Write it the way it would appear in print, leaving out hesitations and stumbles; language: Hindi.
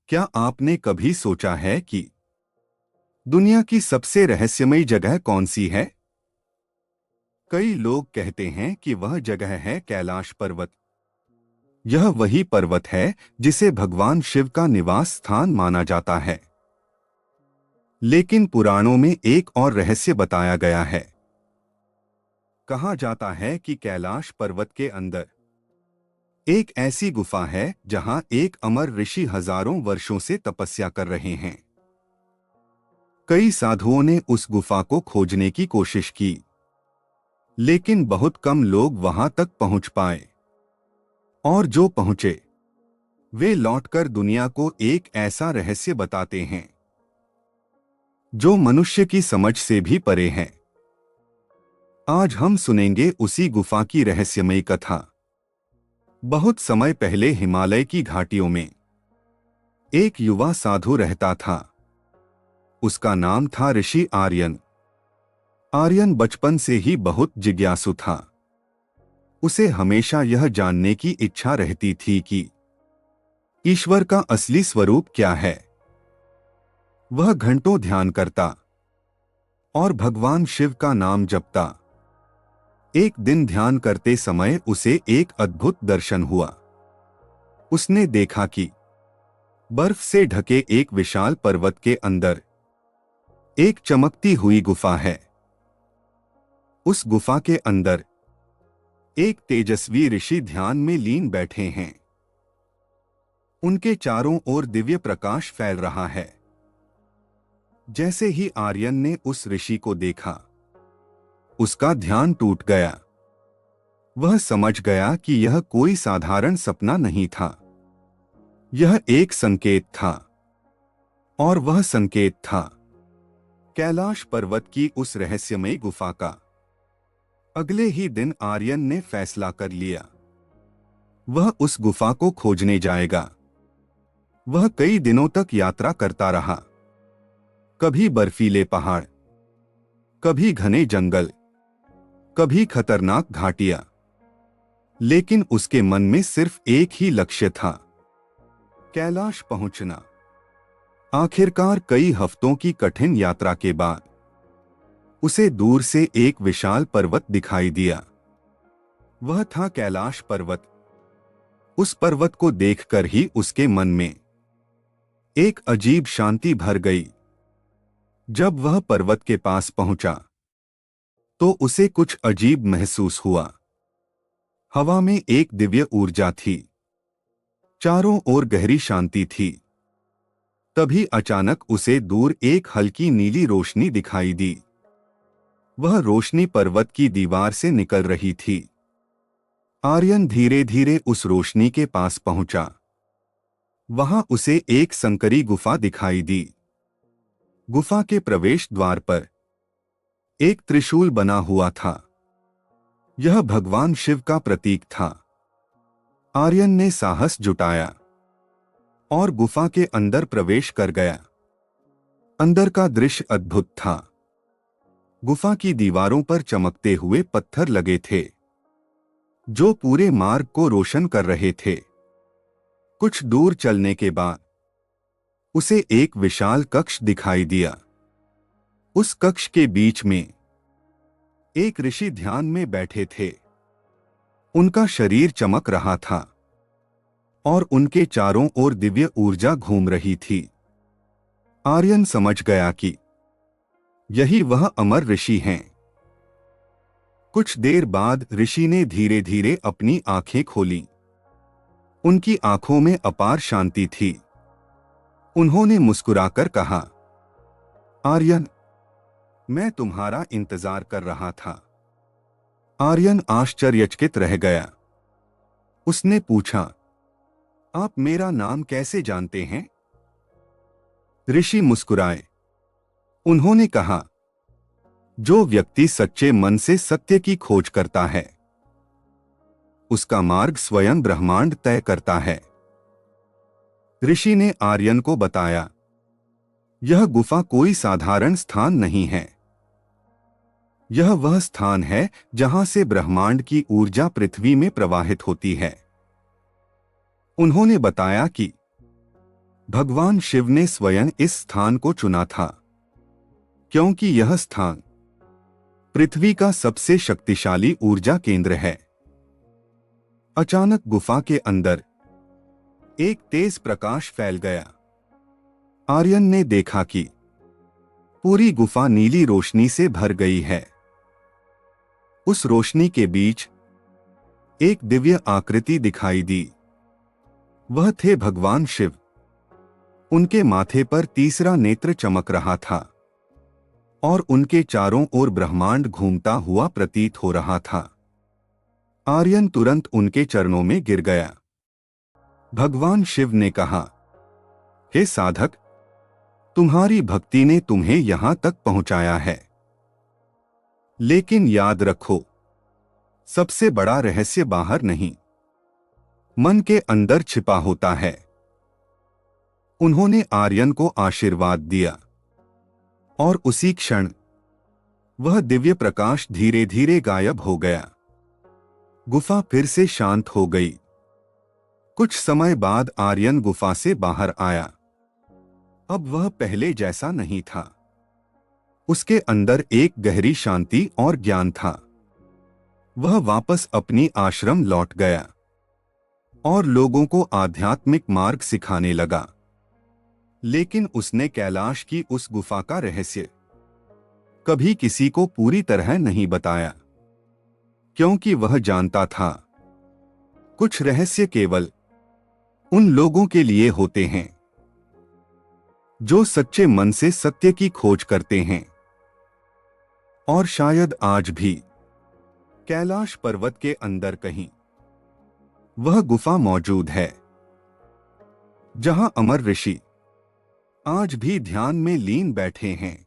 क्या आपने कभी सोचा है कि दुनिया की सबसे रहस्यमयी जगह कौन सी है? कई लोग कहते हैं कि वह जगह है कैलाश पर्वत। यह वही पर्वत है जिसे भगवान शिव का निवास स्थान माना जाता है। लेकिन पुराणों में एक और रहस्य बताया गया है। कहा जाता है कि कैलाश पर्वत के अंदर एक ऐसी गुफा है जहां एक अमर ऋषि हजारों वर्षों से तपस्या कर रहे हैं। कई साधुओं ने उस गुफा को खोजने की कोशिश की, लेकिन बहुत कम लोग वहां तक पहुंच पाए। और जो पहुंचे वे लौटकर दुनिया को एक ऐसा रहस्य बताते हैं जो मनुष्य की समझ से भी परे है। आज हम सुनेंगे उसी गुफा की रहस्यमयी कथा। बहुत समय पहले हिमालय की घाटियों में एक युवा साधु रहता था। उसका नाम था ऋषि आर्यन। आर्यन बचपन से ही बहुत जिज्ञासु था। उसे हमेशा यह जानने की इच्छा रहती थी कि ईश्वर का असली स्वरूप क्या है। वह घंटों ध्यान करता और भगवान शिव का नाम जपता। एक दिन ध्यान करते समय उसे एक अद्भुत दर्शन हुआ। उसने देखा कि बर्फ से ढके एक विशाल पर्वत के अंदर एक चमकती हुई गुफा है। उस गुफा के अंदर एक तेजस्वी ऋषि ध्यान में लीन बैठे हैं। उनके चारों ओर दिव्य प्रकाश फैल रहा है। जैसे ही आर्यन ने उस ऋषि को देखा, उसका ध्यान टूट गया। वह समझ गया कि यह कोई साधारण सपना नहीं था। यह एक संकेत था, और वह संकेत था कैलाश पर्वत की उस रहस्यमयी गुफा का। अगले ही दिन आर्यन ने फैसला कर लिया, वह उस गुफा को खोजने जाएगा। वह कई दिनों तक यात्रा करता रहा। कभी बर्फीले पहाड़, कभी घने जंगल, कभी खतरनाक घाटियां। लेकिन उसके मन में सिर्फ एक ही लक्ष्य था, कैलाश पहुंचना। आखिरकार कई हफ्तों की कठिन यात्रा के बाद उसे दूर से एक विशाल पर्वत दिखाई दिया। वह था कैलाश पर्वत। उस पर्वत को देखकर ही उसके मन में एक अजीब शांति भर गई। जब वह पर्वत के पास पहुंचा तो उसे कुछ अजीब महसूस हुआ। हवा में एक दिव्य ऊर्जा थी, चारों ओर गहरी शांति थी। तभी अचानक उसे दूर एक हल्की नीली रोशनी दिखाई दी। वह रोशनी पर्वत की दीवार से निकल रही थी। आर्यन धीरे धीरे उस रोशनी के पास पहुंचा। वहां उसे एक संकरी गुफा दिखाई दी। गुफा के प्रवेश द्वार पर एक त्रिशूल बना हुआ था। यह भगवान शिव का प्रतीक था। आर्यन ने साहस जुटाया और गुफा के अंदर प्रवेश कर गया। अंदर का दृश्य अद्भुत था। गुफा की दीवारों पर चमकते हुए पत्थर लगे थे, जो पूरे मार्ग को रोशन कर रहे थे। कुछ दूर चलने के बाद उसे एक विशाल कक्ष दिखाई दिया। उस कक्ष के बीच में एक ऋषि ध्यान में बैठे थे। उनका शरीर चमक रहा था और उनके चारों ओर दिव्य ऊर्जा घूम रही थी। आर्यन समझ गया कि यही वह अमर ऋषि हैं। कुछ देर बाद ऋषि ने धीरे धीरे अपनी आंखें खोलीं। उनकी आंखों में अपार शांति थी। उन्होंने मुस्कुराकर कहा, आर्यन, मैं तुम्हारा इंतजार कर रहा था। आर्यन आश्चर्यचकित रह गया। उसने पूछा, आप मेरा नाम कैसे जानते हैं? ऋषि मुस्कुराए। उन्होंने कहा, जो व्यक्ति सच्चे मन से सत्य की खोज करता है, उसका मार्ग स्वयं ब्रह्मांड तय करता है। ऋषि ने आर्यन को बताया, यह गुफा कोई साधारण स्थान नहीं है। यह वह स्थान है जहां से ब्रह्मांड की ऊर्जा पृथ्वी में प्रवाहित होती है। उन्होंने बताया कि भगवान शिव ने स्वयं इस स्थान को चुना था, क्योंकि यह स्थान पृथ्वी का सबसे शक्तिशाली ऊर्जा केंद्र है। अचानक गुफा के अंदर एक तेज प्रकाश फैल गया। आर्यन ने देखा कि पूरी गुफा नीली रोशनी से भर गई है। उस रोशनी के बीच एक दिव्य आकृति दिखाई दी। वह थे भगवान शिव। उनके माथे पर तीसरा नेत्र चमक रहा था और उनके चारों ओर ब्रह्मांड घूमता हुआ प्रतीत हो रहा था। आर्यन तुरंत उनके चरणों में गिर गया। भगवान शिव ने कहा, हे साधक, तुम्हारी भक्ति ने तुम्हें यहां तक पहुंचाया है, लेकिन याद रखो, सबसे बड़ा रहस्य बाहर नहीं, मन के अंदर छिपा होता है। उन्होंने आर्यन को आशीर्वाद दिया और उसी क्षण वह दिव्य प्रकाश धीरे धीरे गायब हो गया। गुफा फिर से शांत हो गई। कुछ समय बाद आर्यन गुफा से बाहर आया। अब वह पहले जैसा नहीं था। उसके अंदर एक गहरी शांति और ज्ञान था। वह वापस अपनी आश्रम लौट गया और लोगों को आध्यात्मिक मार्ग सिखाने लगा। लेकिन उसने कैलाश की उस गुफा का रहस्य कभी किसी को पूरी तरह नहीं बताया, क्योंकि वह जानता था कुछ रहस्य केवल उन लोगों के लिए होते हैं जो सच्चे मन से सत्य की खोज करते हैं। और शायद आज भी कैलाश पर्वत के अंदर कहीं वह गुफा मौजूद है, जहां अमर ऋषि आज भी ध्यान में लीन बैठे हैं।